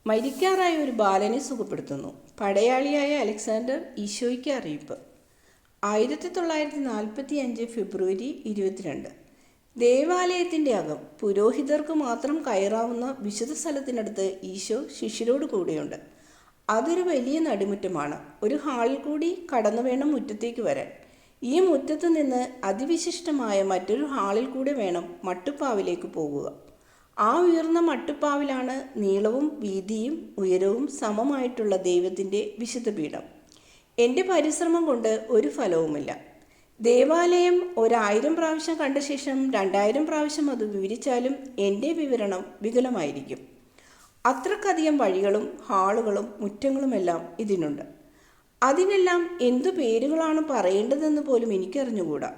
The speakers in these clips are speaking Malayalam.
മരിക്കാറായ ഒരു ബാലനെ സുഖപ്പെടുത്തുന്നു. പടയാളിയായ അലക്സാണ്ടർ ഈശോയ്ക്ക് അറിയിപ്പ്. 1945 ഫെബ്രുവരി 22. ദേവാലയത്തിൻ്റെ അകം പുരോഹിതർക്ക് മാത്രം കയറാവുന്ന വിശുദ്ധ സ്ഥലത്തിനടുത്ത് ഈശോ ശിഷ്യരോട് കൂടെയുണ്ട്. അതൊരു വലിയ നടുമുറ്റമാണ്. ഒരു ഹാളിൽ കൂടി കടന്നു വേണം മുറ്റത്തേക്ക് വരാൻ. ഈ മുറ്റത്ത് നിന്ന് അതിവിശിഷ്ടമായ മറ്റൊരു ഹാളിൽ കൂടെ വേണം മട്ടുപ്പാവിലേക്ക് പോകുക. ആ ഉയർന്ന മട്ടുപ്പാവിലാണ് നീളവും വീതിയും ഉയരവും സമമായിട്ടുള്ള ദൈവത്തിൻ്റെ വിശുദ്ധ പീഠം. എൻ്റെ പരിശ്രമം കൊണ്ട് ഒരു ഫലവുമില്ല. ദേവാലയം 1000 പ്രാവശ്യം കണ്ട ശേഷം 2000 പ്രാവശ്യം അത് വിവരിച്ചാലും എൻ്റെ വിവരണം വികലമായിരിക്കും. അത്രക്കധികം വഴികളും ഹാളുകളും മുറ്റങ്ങളുമെല്ലാം ഇതിനുണ്ട്. അതിനെല്ലാം എന്തു പേരുകളാണ് പറയേണ്ടതെന്ന് പോലും എനിക്കറിഞ്ഞുകൂടാ.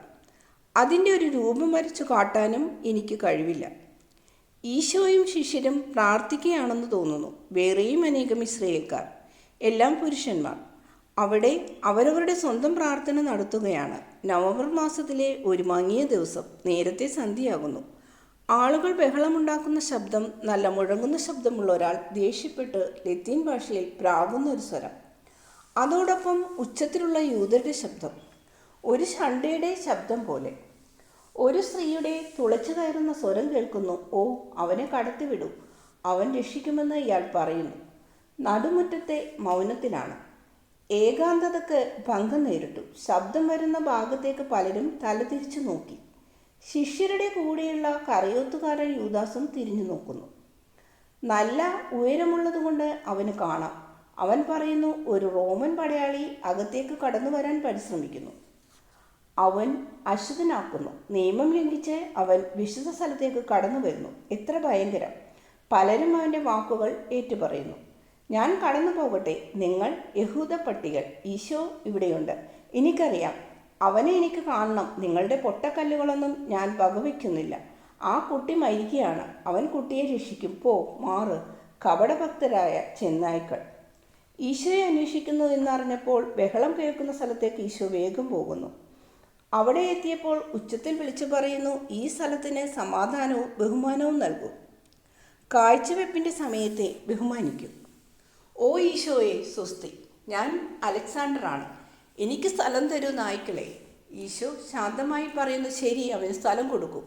അതിൻ്റെ ഒരു രൂപം വരച്ചു കാട്ടാനും എനിക്ക് കഴിവില്ല. ഈശോയും ശിഷ്യരും പ്രാർത്ഥിക്കുകയാണെന്ന് തോന്നുന്നു. വേറെയും അനേകം ഇസ്രായേൽക്കാർ, എല്ലാം പുരുഷന്മാർ, അവിടെ അവരവരുടെ സ്വന്തം പ്രാർത്ഥന നടത്തുകയാണ്. നവംബർ മാസത്തിലെ ഒരു മങ്ങിയ ദിവസം, നേരത്തെ സന്ധ്യയാകുന്നു. ആളുകൾ ബഹളമുണ്ടാക്കുന്ന ശബ്ദം, നല്ല മുഴങ്ങുന്ന ശബ്ദമുള്ള ഒരാൾ ദേഷ്യപ്പെട്ട് ലത്തീൻ ഭാഷയിൽ പ്രാകുന്ന ഒരു സ്വരം, അതോടൊപ്പം ഉച്ചത്തിലുള്ള യൂതരുടെ ശബ്ദം, ഒരു ഷണ്ടയുടെ ശബ്ദം പോലെ. ഒരു സ്ത്രീയുടെ തുളച്ചു കയറുന്ന സ്വരം കേൾക്കുന്നു. ഓ, അവനെ കടത്തിവിടൂ, അവൻ രക്ഷിക്കുമെന്ന് ഇയാൾ പറയുന്നു. നടുമുറ്റത്തെ മൗനത്തിലാണ്. ഏകാന്തതയ്ക്ക് ഭംഗം നേരിട്ടു. ശബ്ദം വരുന്ന ഭാഗത്തേക്ക് പലരും തലതിരിച്ചു നോക്കി. ശിഷ്യരുടെ കൂടെയുള്ള കരയോത്തുകാരൻ യൂദാസും തിരിഞ്ഞു നോക്കുന്നു. നല്ല ഉയരമുള്ളതുകൊണ്ട് അവന് കാണാം. അവൻ പറയുന്നു, ഒരു റോമൻ പടയാളി അകത്തേക്ക് കടന്നു വരാൻ പരിശ്രമിക്കുന്നു. അവൻ അശുദ്ധനാക്കുന്നു. നിയമം ലംഘിച്ച് അവൻ വിശുദ്ധ സ്ഥലത്തേക്ക് കടന്നു വരുന്നു. എത്ര ഭയങ്കരം! പലരും അവൻ്റെ വാക്കുകൾ ഏറ്റുപറയുന്നു. ഞാൻ കടന്നു പോകട്ടെ, നിങ്ങൾ യഹൂദ പട്ടികൾ. ഈശോ ഇവിടെയുണ്ട്, എനിക്കറിയാം. അവനെ എനിക്ക് കാണണം. നിങ്ങളുടെ പൊട്ടക്കല്ലുകളൊന്നും ഞാൻ വകവയ്ക്കുന്നില്ല. ആ കുട്ടി മരിക്കുകയാണ്. അവൻ കുട്ടിയെ രക്ഷിക്കും. പോ, മാറ്, കപടഭക്തരായ ചെന്നായ്ക്കൾ. ഈശോയെ അന്വേഷിക്കുന്നു എന്നറിഞ്ഞപ്പോൾ ബഹളം കേൾക്കുന്ന സ്ഥലത്തേക്ക് ഈശോ വേഗം പോകുന്നു. അവിടെ എത്തിയപ്പോൾ ഉച്ചത്തിൽ വിളിച്ചു പറയുന്നു, ഈ സ്ഥലത്തിന് സമാധാനവും ബഹുമാനവും നൽകൂ. കാഴ്ചവെപ്പിൻ്റെ സമയത്തെ ബഹുമാനിക്കും. ഓ ഈശോയെ സ്വസ്തി, ഞാൻ അലക്സാണ്ടറാണ്, എനിക്ക് സ്ഥലം തരൂ നായ്ക്കളെ. ഈശോ ശാന്തമായി പറയുന്നു, ശരി, അവന് സ്ഥലം കൊടുക്കൂ.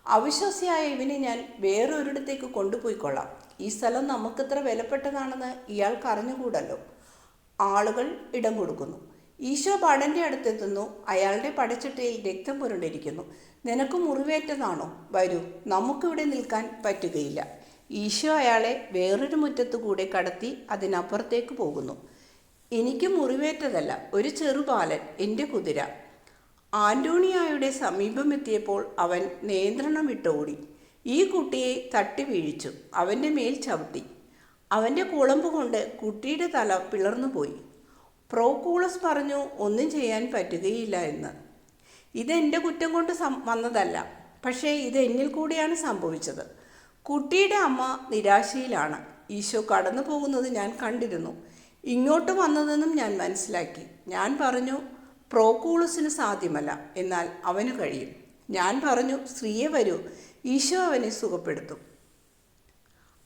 അവിശ്വാസിയായ ഇവനെ ഞാൻ വേറൊരിടത്തേക്ക് കൊണ്ടുപോയിക്കൊള്ളാം. ഈ സ്ഥലം നമുക്കെത്ര വിലപ്പെട്ടതാണെന്ന് ഇയാൾക്ക് അറിഞ്ഞുകൂടല്ലോ. ആളുകൾ ഇടം കൊടുക്കുന്നു. ഈശോ പടൻ്റെ അടുത്തെത്തുന്നു. അയാളുടെ പടച്ചട്ടയിൽ രക്തം പുരണ്ടിരിക്കുന്നു. നിനക്ക് മുറിവേറ്റതാണോ? വരൂ, നമുക്കിവിടെ നിൽക്കാൻ പറ്റുകയില്ല. ഈശോ അയാളെ വേറൊരു മുറ്റത്തു കൂടെ കടത്തി അതിനപ്പുറത്തേക്ക് പോകുന്നു. എനിക്ക് മുറിവേറ്റതല്ല, ഒരു ചെറുബാലൻ, എൻ്റെ കുതിര. ആൻ്റോണിയായുടെ സമീപമെത്തിയപ്പോൾ അവൻ നിയന്ത്രണം വിട്ടോടി. ഈ കുട്ടിയെ തട്ടി വീഴിച്ചു, അവൻ്റെ മേൽ ചവിട്ടി. അവൻ്റെ കുളമ്പ് കൊണ്ട് കുട്ടിയുടെ തല പിളർന്നുപോയി. പ്രോക്കൂളസ് പറഞ്ഞു, ഒന്നും ചെയ്യാൻ പറ്റുകയില്ല എന്ന്. ഇതെൻ്റെ കുറ്റം കൊണ്ട് വന്നതല്ല, പക്ഷേ ഇത് എന്നിൽ കൂടിയാണ് സംഭവിച്ചത്. കുട്ടിയുടെ അമ്മ നിരാശയിലാണ്. ഈശോ കടന്നു പോകുന്നത് ഞാൻ കണ്ടിരുന്നു. ഇങ്ങോട്ട് വന്നതെന്നും ഞാൻ മനസ്സിലാക്കി. ഞാൻ പറഞ്ഞു, പ്രോക്കൂളസിന് സാധ്യമല്ല, എന്നാൽ അവന് കഴിയും. ഞാൻ പറഞ്ഞു, സ്ത്രീയെ വരൂ, ഈശോ അവനെ സുഖപ്പെടുത്തും.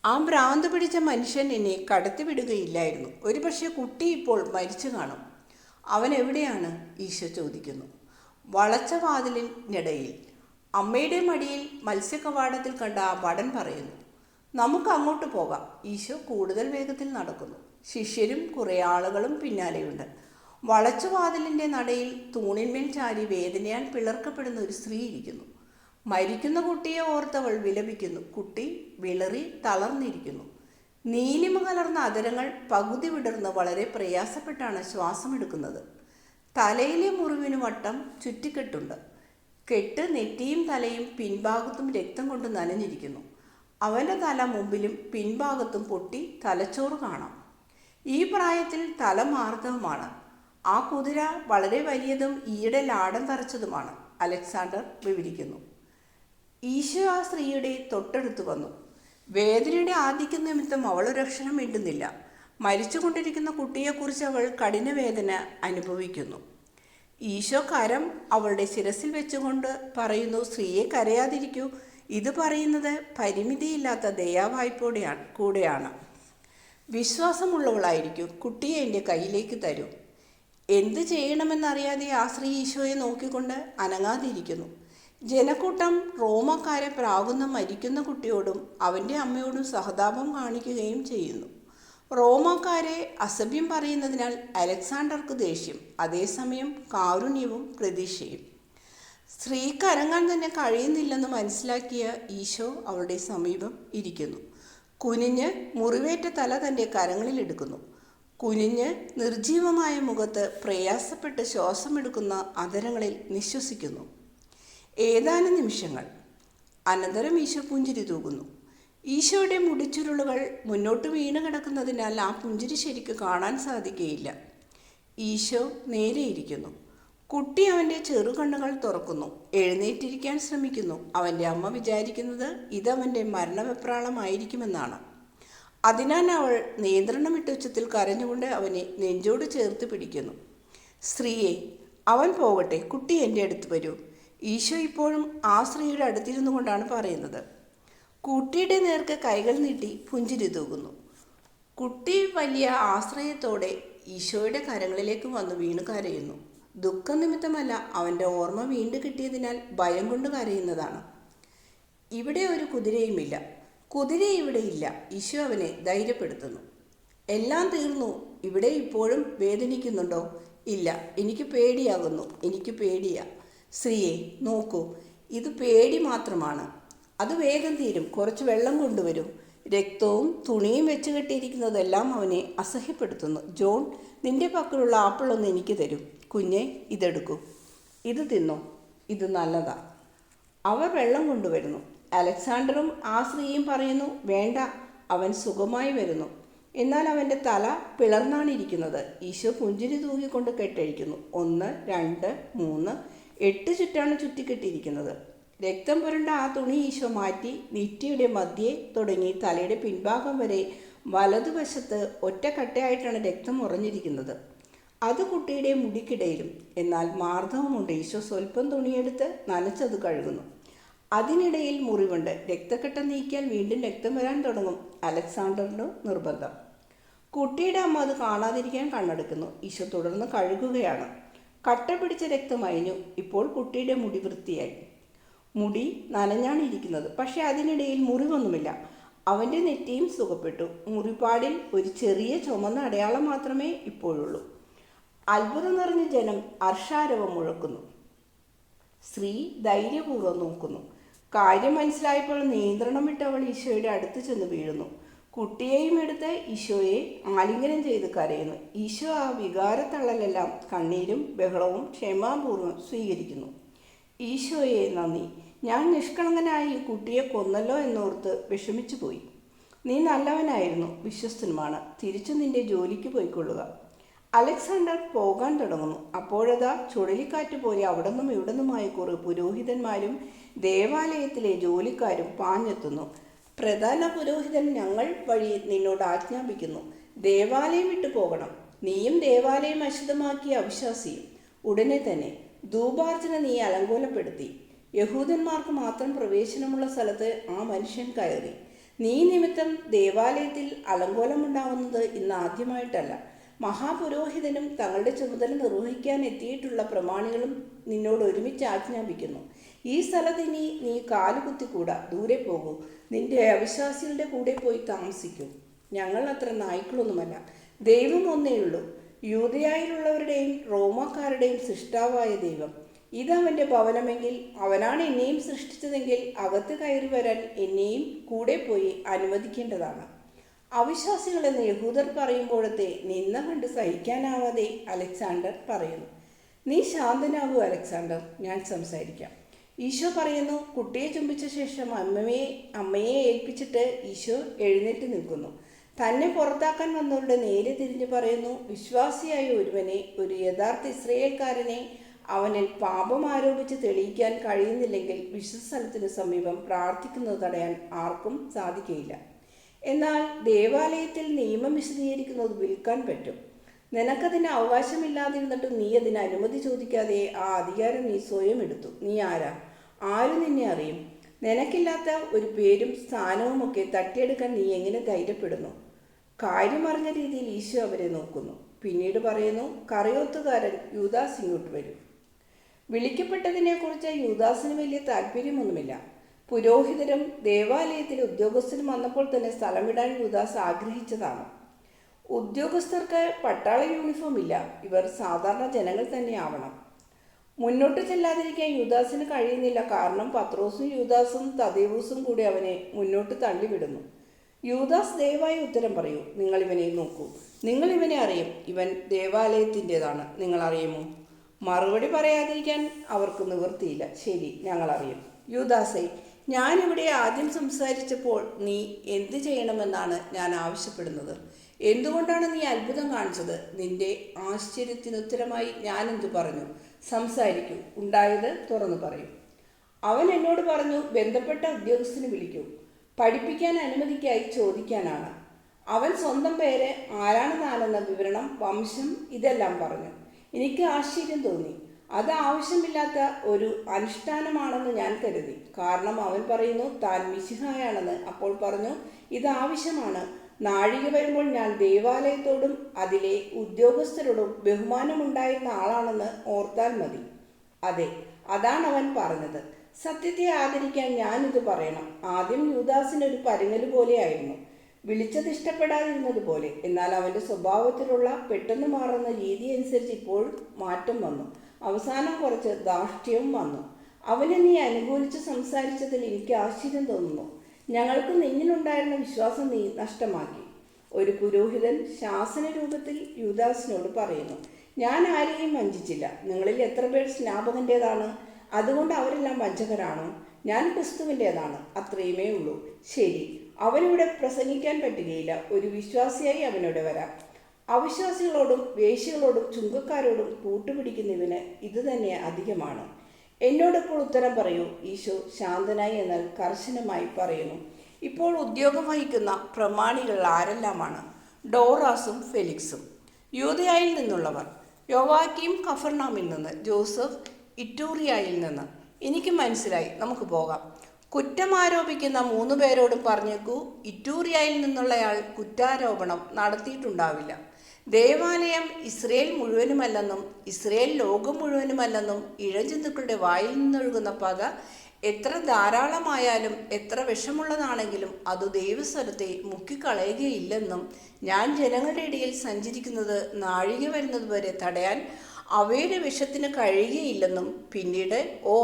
ആ ഭ്രാന്ത് പിടിച്ച മനുഷ്യൻ എന്നെ കടത്തിവിടുകയില്ലായിരുന്നു. ഒരുപക്ഷെ കുട്ടി ഇപ്പോൾ മരിച്ചു കാണും. അവൻ എവിടെയാണ്? ഈശോ ചോദിക്കുന്നു. വളച്ച വാതിലിനിടയിൽ അമ്മയുടെ മടിയിൽ മത്സ്യകവാടത്തിൽ കണ്ട ആ ഭടൻ പറയുന്നു, നമുക്ക് അങ്ങോട്ട് പോകാം. ഈശോ കൂടുതൽ വേഗത്തിൽ നടക്കുന്നു. ശിഷ്യരും കുറേ ആളുകളും പിന്നാലെയുണ്ട്. വളച്ച വാതിലിൻ്റെ നടയിൽ തൂണിന്മേൽ ചാരി വേദനയാൽ പിളർക്കപ്പെടുന്ന ഒരു സ്ത്രീ ഇരിക്കുന്നു. മരിക്കുന്ന കുട്ടിയെ ഓർത്തവൾ വിലപിക്കുന്നു. കുട്ടി വിളറി തളർന്നിരിക്കുന്നു. നീലിമ കലർന്ന അതരങ്ങൾ പകുതി വിടർന്ന് വളരെ പ്രയാസപ്പെട്ടാണ് ശ്വാസമെടുക്കുന്നത്. തലയിലെ മുറിവിന് വട്ടം ചുറ്റിക്കെട്ടുണ്ട്. കെട്ട് നെറ്റിയും തലയും പിൻഭാഗത്തും രക്തം കൊണ്ട് നനഞ്ഞിരിക്കുന്നു. അവൻ്റെ തല മുമ്പിലും പിൻഭാഗത്തും പൊട്ടി തലച്ചോറ് കാണാം. ഈ പ്രായത്തിൽ തല മാർദ്ദവമാണ്. ആ കുതിര വളരെ വലിയതും ഈയിടെ ലാടം തറച്ചതുമാണ്, അലക്സാണ്ടർ വിവരിക്കുന്നു. ഈശോ ആ സ്ത്രീയുടെ തൊട്ടടുത്ത് വന്നു. വേദനയുടെ ആധിക്യ നിമിത്തം അവളൊരക്ഷരം മിണ്ടുന്നില്ല. മരിച്ചുകൊണ്ടിരിക്കുന്ന കുട്ടിയെക്കുറിച്ച് അവൾ കഠിനവേദന അനുഭവിക്കുന്നു. ഈശോ കരം അവളുടെ ശിരസിൽ വെച്ചുകൊണ്ട് പറയുന്നു, സ്ത്രീയെ കരയാതിരിക്കൂ. ഇത് പറയുന്നത് പരിമിതിയില്ലാത്ത ദയാവായ്പോടെയാണ് കൂടെയാണ്. വിശ്വാസമുള്ളവളായിരിക്കും, കുട്ടിയെ എൻ്റെ കയ്യിലേക്ക് തരൂ. എന്ത് ചെയ്യണമെന്നറിയാതെ ആ സ്ത്രീ ഈശോയെ നോക്കിക്കൊണ്ട് അനങ്ങാതിരിക്കുന്നു. ജനക്കൂട്ടം റോമാക്കാരെ പ്രാകുന്ന മരിക്കുന്ന കുട്ടിയോടും അവൻ്റെ അമ്മയോടും സഹതാപം കാണിക്കുകയും ചെയ്യുന്നു. റോമാക്കാരെ അസഭ്യം പറയുന്നതിനാൽ അലക്സാണ്ടർക്ക് ദേഷ്യം, അതേസമയം കാരുണ്യവും പ്രതീക്ഷയും. സ്ത്രീക്ക് അനങ്ങാൻ തന്നെ കഴിയുന്നില്ലെന്ന് മനസ്സിലാക്കിയ ഈശോ അവളുടെ സമീപം ഇരിക്കുന്നു. കുനിഞ്ഞ് മുറിവേറ്റ തല തൻ്റെ കരങ്ങളിലെടുക്കുന്നു. കുനിഞ്ഞ് നിർജീവമായ മുഖത്ത് പ്രയാസപ്പെട്ട് ശ്വാസമെടുക്കുന്ന അധരങ്ങളിൽ നിശ്വസിക്കുന്നു. ഏതാനും നിമിഷങ്ങൾ അനന്തരം ഈശോ പുഞ്ചിരി തൂകുന്നു. ഈശോയുടെ മുടിച്ചുരുളുകൾ മുന്നോട്ട് വീണ് കിടക്കുന്നതിനാൽ ആ പുഞ്ചിരി ശരിക്ക് കാണാൻ സാധിക്കുകയില്ല. ഈശോ നേരെയിരിക്കുന്നു. കുട്ടി അവൻ്റെ ചെറുകണ്ണുകൾ തുറക്കുന്നു. എഴുന്നേറ്റിരിക്കാൻ ശ്രമിക്കുന്നു. അവൻ്റെ അമ്മ വിചാരിക്കുന്നത് ഇതവൻ്റെ മരണവെപ്രാളമായിരിക്കുമെന്നാണ്. അതിനാൽ അവൾ നിയന്ത്രണമിട്ട ഉച്ചത്തിൽ കരഞ്ഞുകൊണ്ട് അവനെ നെഞ്ചോട് ചേർത്ത് പിടിക്കുന്നു. സ്ത്രീയെ, അവൻ പോകട്ടെ, കുട്ടി എൻ്റെ അടുത്ത് വരൂ. ഈശോ ഇപ്പോഴും ആ സ്ത്രീയുടെ അടുത്തിരുന്നു കൊണ്ടാണ് പറയുന്നത്. കുട്ടിയുടെ നേർക്ക് കൈകൾ നീട്ടി പുഞ്ചിരി തൂകുന്നു. കുട്ടി വലിയ ആശ്രയത്തോടെ ഈശോയുടെ കരങ്ങളിലേക്ക് വന്ന് വീണ് കരയുന്നു. ദുഃഖനിമിത്തമല്ല, അവൻ്റെ ഓർമ്മ വീണ്ടും കിട്ടിയതിനാൽ ഭയം കൊണ്ട് കരയുന്നതാണ്. ഇവിടെ ഒരു കുതിരയുമില്ല, കുതിര ഇവിടെ ഇല്ല. ഈശോ അവനെ ധൈര്യപ്പെടുത്തുന്നു. എല്ലാം തീർന്നു. ഇവിടെ ഇപ്പോഴും വേദനിക്കുന്നുണ്ടോ? ഇല്ല, എനിക്ക് പേടിയാകുന്നു, എനിക്ക് പേടിയാ. സ്ത്രീയെ നോക്കൂ, ഇത് പേടി മാത്രമാണ്, അത് വേഗം തീരും. കുറച്ച് വെള്ളം കൊണ്ടുവരൂ. രക്തവും തുണിയും വെച്ച് കെട്ടിയിരിക്കുന്നതെല്ലാം അവനെ അസഹ്യപ്പെടുത്തുന്നു. ജോൺ, നിന്റെ പക്കലുള്ള ആപ്പിളൊന്ന് എനിക്ക് തരൂ. കുഞ്ഞെ, ഇതെടുക്കൂ, ഇത് തിന്നോ, ഇത് നല്ലതാ. അവർ വെള്ളം കൊണ്ടുവരുന്നു. അലക്സാണ്ടറും ആ സ്ത്രീയും പറയുന്നു, വേണ്ട, അവൻ സുഖമായി വരുന്നു. എന്നാൽ അവൻ്റെ തല പിളർന്നാണിരിക്കുന്നത്. ഈശോ പുഞ്ചിരി തൂകിക്കൊണ്ട് കെട്ടഴിക്കുന്നു. 1, 2, 3, 8 ചുറ്റാണ് ചുറ്റിക്കെട്ടിയിരിക്കുന്നത്. രക്തം പുരണ്ട ആ തുണി ഈശോ മാറ്റി നെറ്റിയുടെ മധ്യേ തുടങ്ങി തലയുടെ പിൻഭാഗം വരെ വലതുവശത്ത് ഒറ്റക്കട്ടയായിട്ടാണ് രക്തം ഉറഞ്ഞിരിക്കുന്നത്. അത് കുട്ടിയുടെ മുടിക്കിടയിലും. എന്നാൽ മാർദ്ദവമുണ്ട്. ഈശോ സ്വല്പം തുണിയെടുത്ത് നനച്ചത് കഴുകുന്നു. അതിനിടയിൽ മുറിവുണ്ട്. രക്തക്കട്ട നീക്കിയാൽ വീണ്ടും രക്തം വരാൻ തുടങ്ങും. അലക്സാണ്ടറിന് നിർബന്ധം. കുട്ടിയുടെ അമ്മ അത് കാണാതിരിക്കാൻ കണ്ണെടുക്കുന്നു. ഈശോ തുടർന്ന് കഴുകുകയാണ്. കട്ട പിടിച്ച രക്തം അയഞ്ഞു. ഇപ്പോൾ കുട്ടിയുടെ മുടി വൃത്തിയായി. മുടി നനഞ്ഞാണിരിക്കുന്നത്. പക്ഷെ അതിനിടയിൽ മുറിവൊന്നുമില്ല. അവൻ്റെ നെറ്റിയും സുഖപ്പെട്ടു. മുറിപ്പാടിൽ ഒരു ചെറിയ ചുമന്ന അടയാളം മാത്രമേ ഇപ്പോഴുള്ളൂ. അത്ഭുതം നിറഞ്ഞ ജനം ഹർഷാരവം മുഴക്കുന്നു. സ്ത്രീ ധൈര്യപൂർവ്വം നോക്കുന്നു. കാര്യം മനസ്സിലായപ്പോൾ നിയന്ത്രണം വിട്ടവൾ ഈശോയുടെ അടുത്ത് ചെന്ന് വീഴുന്നു. കുട്ടിയെയും എടുത്ത് ഈശോയെ ആലിംഗനം ചെയ്ത് കരയുന്നു. ഈശോ ആ വികാരത്തള്ളലെല്ലാം കണ്ണീരും ബഹളവും ക്ഷമാപൂർവ്വം സ്വീകരിക്കുന്നു. ഈശോയെ നന്ദി, ഞാൻ നിഷ്കളങ്കനായി ഈ കുട്ടിയെ കൊന്നല്ലോ എന്നോർത്ത് വിഷമിച്ചു പോയി. നീ നല്ലവനായിരുന്നു, വിശ്വസ്തനുമാണ്. തിരിച്ചു നിന്റെ ജോലിക്ക് പോയിക്കൊള്ളുക. അലക്സാണ്ടർ പോകാൻ തുടങ്ങുന്നു. അപ്പോഴതാ ചുഴലിക്കാറ്റ് പോലെ അവിടുന്നും ഇവിടുന്നുമായി കുറേ പുരോഹിതന്മാരും ദേവാലയത്തിലെ ജോലിക്കാരും പാഞ്ഞെത്തുന്നു. പ്രധാന പുരോഹിതൻ ഞങ്ങൾ വഴി നിന്നോട് ആജ്ഞാപിക്കുന്നു, ദേവാലയം വിട്ടു പോകണം. നീയും ദേവാലയം അശുദ്ധമാക്കിയ അവിശ്വാസിയും. ഉടനെ തന്നെ ധൂപാർച്ചന നീ അലങ്കോലപ്പെടുത്തി. യഹൂദന്മാർക്ക് മാത്രം പ്രവേശനമുള്ള സ്ഥലത്ത് ആ മനുഷ്യൻ കയറി. നീ നിമിത്തം ദേവാലയത്തിൽ അലങ്കോലമുണ്ടാവുന്നത് ഇന്ന് ആദ്യമായിട്ടല്ല. മഹാപുരോഹിതനും തങ്ങളുടെ ചുമതല നിർവഹിക്കാൻ എത്തിയിട്ടുള്ള പ്രമാണികളും നിന്നോട് ഒരുമിച്ച് ആജ്ഞാപിക്കുന്നു, ഈ സ്ഥലത്ത് ഇനി നീ കാലുകുത്തിക്കൂടാ. ദൂരെ പോകൂ. നിന്റെ അവിശ്വാസികളുടെ കൂടെ പോയി താമസിക്കൂ. ഞങ്ങൾ അത്ര നായ്ക്കളൊന്നുമല്ല. ദൈവം ഒന്നേയുള്ളൂ, യൂദയായിലുള്ളവരുടെയും റോമാക്കാരുടെയും സൃഷ്ടാവായ ദൈവം. ഇതവൻ്റെ ഭവനമെങ്കിൽ അവനാണ് എന്നെയും സൃഷ്ടിച്ചതെങ്കിൽ അകത്ത് കയറി വരാൻ എന്നെയും കൂടെ പോയി അനുവദിക്കേണ്ടതാണ്. അവിശ്വാസികളെന്ന് യഹൂദർ പറയുമ്പോഴത്തെ നിന്ന കണ്ട് സഹിക്കാനാവാതെ അലക്സാണ്ടർ പറയുന്നു. നീ ശാന്തനാകൂ അലക്സാണ്ടർ, ഞാൻ സംസാരിക്കാം. ഈശോ പറയുന്നു. കുട്ടിയെ ചുംബിച്ച ശേഷം അമ്മയെ ഏൽപ്പിച്ചിട്ട് ഈശോ എഴുന്നേറ്റ് നിൽക്കുന്നു. തന്നെ പുറത്താക്കാൻ വന്നവരുടെ നേരെ തിരിഞ്ഞ് പറയുന്നു, വിശ്വാസിയായ ഒരുവനെ, ഒരു യഥാർത്ഥ ഇസ്രയേൽക്കാരനെ അവനിൽ പാപം ആരോപിച്ച് തെളിയിക്കാൻ കഴിയുന്നില്ലെങ്കിൽ വിശുദ്ധ സ്ഥലത്തിന് സമീപം പ്രാർത്ഥിക്കുന്നത് തടയാൻ ആർക്കും സാധിക്കുകയില്ല. എന്നാൽ ദേവാലയത്തിൽ നിയമം വിശദീകരിക്കുന്നത് വിൽക്കാൻ പറ്റും. നിനക്കതിന് അവകാശമില്ലാതിരുന്നിട്ടും നീ അതിന് അനുമതി ചോദിക്കാതെ ആ അധികാരം നീ സ്വയം എടുത്തു. നീ ആരാ? ആരും നിന്നെ അറിയും? നിനക്കില്ലാത്ത ഒരു പേരും സ്ഥാനവുമൊക്കെ തട്ടിയെടുക്കാൻ നീ എങ്ങനെ ധൈര്യപ്പെടുന്നു? കാര്യമറിഞ്ഞ രീതിയിൽ ഈശോ അവരെ നോക്കുന്നു. പിന്നീട് പറയുന്നു, കറിയോത്തുകാരൻ യൂദാസ് ഇങ്ങോട്ട് വരും. വിളിക്കപ്പെട്ടതിനെക്കുറിച്ച് യൂദാസിന് വലിയ താല്പര്യമൊന്നുമില്ല. പുരോഹിതരും ദേവാലയത്തിലെ ഉദ്യോഗസ്ഥരും വന്നപ്പോൾ തന്നെ സ്ഥലം വിടാൻ യൂദാസ് ആഗ്രഹിച്ചതാണ്. ഉദ്യോഗസ്ഥർക്ക് പട്ടാള യൂണിഫോം ഇല്ല. ഇവർ സാധാരണ ജനങ്ങൾ തന്നെയാവണം. മുന്നോട്ട് ചെല്ലാതിരിക്കാൻ യൂദാസിന് കഴിയുന്നില്ല. കാരണം പത്രോസും യൂദാസും തദേവൂസും കൂടി അവനെ മുന്നോട്ട് തള്ളിവിടുന്നു. യൂദാസ് ദയവായി ഉത്തരം പറയൂ. നിങ്ങൾ ഇവനെ നോക്കൂ. നിങ്ങൾ ഇവനെ അറിയും. ഇവൻ ദേവാലയത്തിൻ്റെതാണ്. നിങ്ങൾ അറിയുമോ? മറുപടി പറയാതിരിക്കാൻ അവർക്ക് നിവൃത്തിയില്ല. ശരി, ഞങ്ങൾ അറിയും. യൂദാസേ, ഞാനിവിടെ ആദ്യം സംസാരിച്ചപ്പോൾ നീ എന്ത് ചെയ്യണമെന്നാണ് ഞാൻ ആവശ്യപ്പെടുന്നത്? എന്തുകൊണ്ടാണ് നീ അത്ഭുതം കാണിച്ചത്? നിന്റെ ആശ്ചര്യത്തിനുത്തരമായി ഞാൻ എന്തു പറഞ്ഞു? സംസാരിക്കൂ. ഉണ്ടായത് തുറന്നു പറയൂ. അവൻ എന്നോട് പറഞ്ഞു, ബന്ധപ്പെട്ട ഉദ്യോഗസ്ഥന് വിളിക്കൂ. പഠിപ്പിക്കാൻ അനുമതിക്കായി ചോദിക്കാനാണ്. അവൻ സ്വന്തം പേര്, ആരാണ് താനെന്ന വിവരണം, വംശം, ഇതെല്ലാം പറഞ്ഞു. എനിക്ക് ആശ്ചര്യം തോന്നി. അത് ആവശ്യമില്ലാത്ത ഒരു അനുഷ്ഠാനമാണെന്ന് ഞാൻ കരുതി. കാരണം അവൻ പറയുന്നു താൻ മിശിഹായാണെന്ന്. അപ്പോൾ പറഞ്ഞു, ഇത് ആവശ്യമാണ്. നാഴിക വരുമ്പോൾ ഞാൻ ദേവാലയത്തോടും അതിലെ ഉദ്യോഗസ്ഥരോടും ബഹുമാനമുണ്ടായിരുന്ന ആളാണെന്ന് ഓർത്താൽ മതി. അതെ, അതാണ് അവൻ പറഞ്ഞത്. സത്യത്തെ ആദരിക്കാൻ ഞാനിത് പറയണം. ആദ്യം യൂദാസിന് ഒരു പരുങ്ങല് പോലെയായിരുന്നു, വിളിച്ചത് ഇഷ്ടപ്പെടാതിരുന്നത് പോലെ. എന്നാൽ അവൻ്റെ സ്വഭാവത്തിലുള്ള പെട്ടെന്ന് മാറുന്ന രീതി അനുസരിച്ച് ഇപ്പോൾ മാറ്റം വന്നു. അവസാനം കുറച്ച് ധാർഷ്ട്യവും വന്നു. അവനെ നീ അനുകൂലിച്ച് സംസാരിച്ചതിൽ എനിക്ക് ആശ്ചര്യം തോന്നുന്നു. ഞങ്ങൾക്ക് നിന്നിലുണ്ടായിരുന്ന വിശ്വാസം നീ നഷ്ടമാക്കി. ഒരു പുരോഹിതൻ ശാസന രൂപത്തിൽ യൂദാസിനോട് പറയുന്നു, ഞാൻ ആരെയും വഞ്ചിച്ചില്ല. നിങ്ങളിൽ എത്ര പേർ സ്നാപകൻ്റേതാണ്? അതുകൊണ്ട് അവരെല്ലാം വഞ്ചകരാണോ? ഞാൻ ക്രിസ്തുവിൻ്റേതാണ്. അത്രയുമേ ഉള്ളൂ. ശരി, അവനിവിടെ പ്രസംഗിക്കാൻ പറ്റുകയില്ല. ഒരു വിശ്വാസിയായി അവനോട് വരാം. അവിശ്വാസികളോടും വേശ്യകളോടും ചുങ്കക്കാരോടും കൂട്ടുപിടിക്കുന്നവന് ഇത് തന്നെ അധികമാണ്. എന്നോടിപ്പോൾ ഉത്തരം പറയൂ. ഈശോ ശാന്തനായി എന്നാൽ കർശനമായി പറയുന്നു. ഇപ്പോൾ ഉദ്യോഗം വഹിക്കുന്ന പ്രമാണികൾ ആരെല്ലാമാണ്? ഡോറാസും ഫെലിക്സും. യൂദയായിൽ നിന്നുള്ളവർ: യോവാക്കീം കഫർനാമിൽ നിന്ന്, ജോസഫ് ഇറ്റൂറിയായിൽ നിന്ന്. എനിക്ക് മനസ്സിലായി, നമുക്ക് പോകാം. കുറ്റം ആരോപിക്കുന്ന 3 പേരോടും പറഞ്ഞേക്കൂ, ഇറ്റൂറിയായിൽ നിന്നുള്ളയാൾ കുറ്റാരോപണം നടത്തിയിട്ടുണ്ടാവില്ല. ദേവാലയം ഇസ്രയേൽ മുഴുവനുമല്ലെന്നും ഇസ്രയേൽ ലോകം മുഴുവനുമല്ലെന്നും ഇഴജന്തുക്കളുടെ വായിൽ നിന്നൊഴുകുന്ന പക എത്ര ധാരാളമായാലും എത്ര വിഷമുള്ളതാണെങ്കിലും അത് ദൈവസ്ഥലത്തെ മുക്കിക്കളയുകയില്ലെന്നും ഞാൻ ജനങ്ങളുടെ ഇടയിൽ സഞ്ചരിക്കുന്നത് നാഴിക വരുന്നതുവരെ തടയാൻ അവയുടെ വിഷത്തിന് കഴിയുകയില്ലെന്നും പിന്നീട്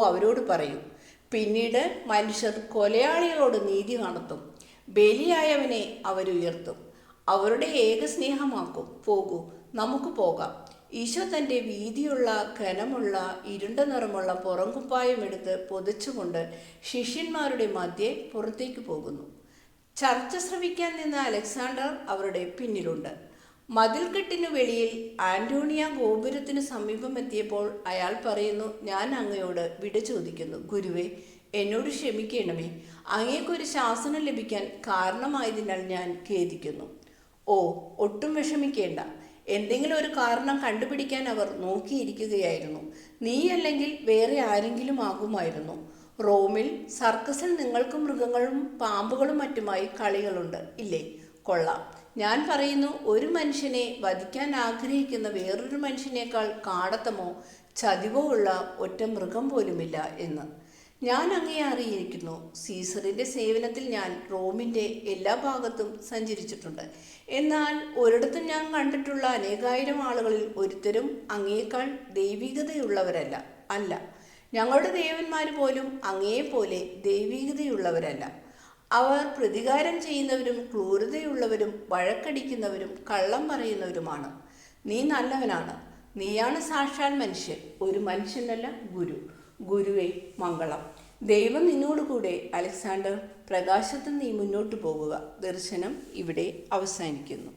അവരോട് പറയും. പിന്നീട് മനുഷ്യർ കൊലയാളികളോട് നീതി നടത്തും. ബലിയായവനെ അവരുയർത്തും. അവരുടെ ഏകസ്നേഹമാക്കും. പോകൂ, നമുക്ക് പോകാം. ഈശോ തൻ്റെ വീതിയുള്ള ഘനമുള്ള ഇരുണ്ട നിറമുള്ള പുറംകുപ്പായം എടുത്ത് പൊതിച്ചുകൊണ്ട് ശിഷ്യന്മാരുടെ മധ്യേ പുറത്തേക്ക് പോകുന്നു. ചർച്ച ശ്രവിക്കാൻ നിന്ന അലക്സാണ്ടർ അവരുടെ പിന്നിലുണ്ട്. മതിൽക്കെട്ടിനു വെളിയിൽ ആന്റോണിയ ഗോപുരത്തിനു സമീപം എത്തിയപ്പോൾ അയാൾ പറയുന്നു, ഞാൻ അങ്ങയോട് വിട ചോദിക്കുന്നു. ഗുരുവേ, എന്നോട് ക്ഷമിക്കണമേ. അങ്ങേക്കൊരു ശാസനം ലഭിക്കാൻ കാരണമായതിനാൽ ഞാൻ ഖേദിക്കുന്നു. ഒട്ടും വിഷമിക്കേണ്ട. എന്തെങ്കിലും ഒരു കാരണം കണ്ടുപിടിക്കാൻ അവർ നോക്കിയിരിക്കുകയായിരുന്നു. നീയല്ലെങ്കിൽ വേറെ ആരെങ്കിലും ആകുമായിരുന്നു. റോമിൽ സർക്കസിൽ നിങ്ങൾക്കും മൃഗങ്ങളും പാമ്പുകളും മറ്റുമായി കളികളുണ്ട് ഇല്ലേ? കൊള്ളാം. ഞാൻ പറയുന്നു, ഒരു മനുഷ്യനെ വധിക്കാൻ ആഗ്രഹിക്കുന്ന വേറൊരു മനുഷ്യനേക്കാൾ കാടത്തമോ ചതിവോ ഉള്ള ഒറ്റ മൃഗം പോലുമില്ല എന്ന്. ഞാൻ അങ്ങയെ അറിയിരിക്കുന്നു. സീസറിൻ്റെ സേവനത്തിൽ ഞാൻ റോമിൻ്റെ എല്ലാ ഭാഗത്തും സഞ്ചരിച്ചിട്ടുണ്ട്. എന്നാൽ ഒരിടത്തും ഞാൻ കണ്ടിട്ടുള്ള അനേകായിരം ആളുകളിൽ ഒരുത്തരും അങ്ങയേക്കാൾ ദൈവികതയുള്ളവരല്ല. അല്ല, ഞങ്ങളുടെ ദേവന്മാർ പോലും അങ്ങയെപ്പോലെ ദൈവികതയുള്ളവരല്ല. അവർ പ്രതികാരം ചെയ്യുന്നവരും ക്രൂരതയുള്ളവരും വഴക്കടിക്കുന്നവരും കള്ളം പറയുന്നവരുമാണ്. നീ നല്ലവനാണ്. നീയാണ് സാക്ഷാൽ മനുഷ്യൻ, ഒരു മനുഷ്യനല്ല ഗുരു. ഗുരുവേ, മംഗളം. ദൈവം നിന്നോടുകൂടെ. അലക്സാണ്ടർ, പ്രകാശത്തിൽ നീ മുന്നോട്ട് പോകുക. ദർശനം ഇവിടെ അവസാനിക്കുന്നു.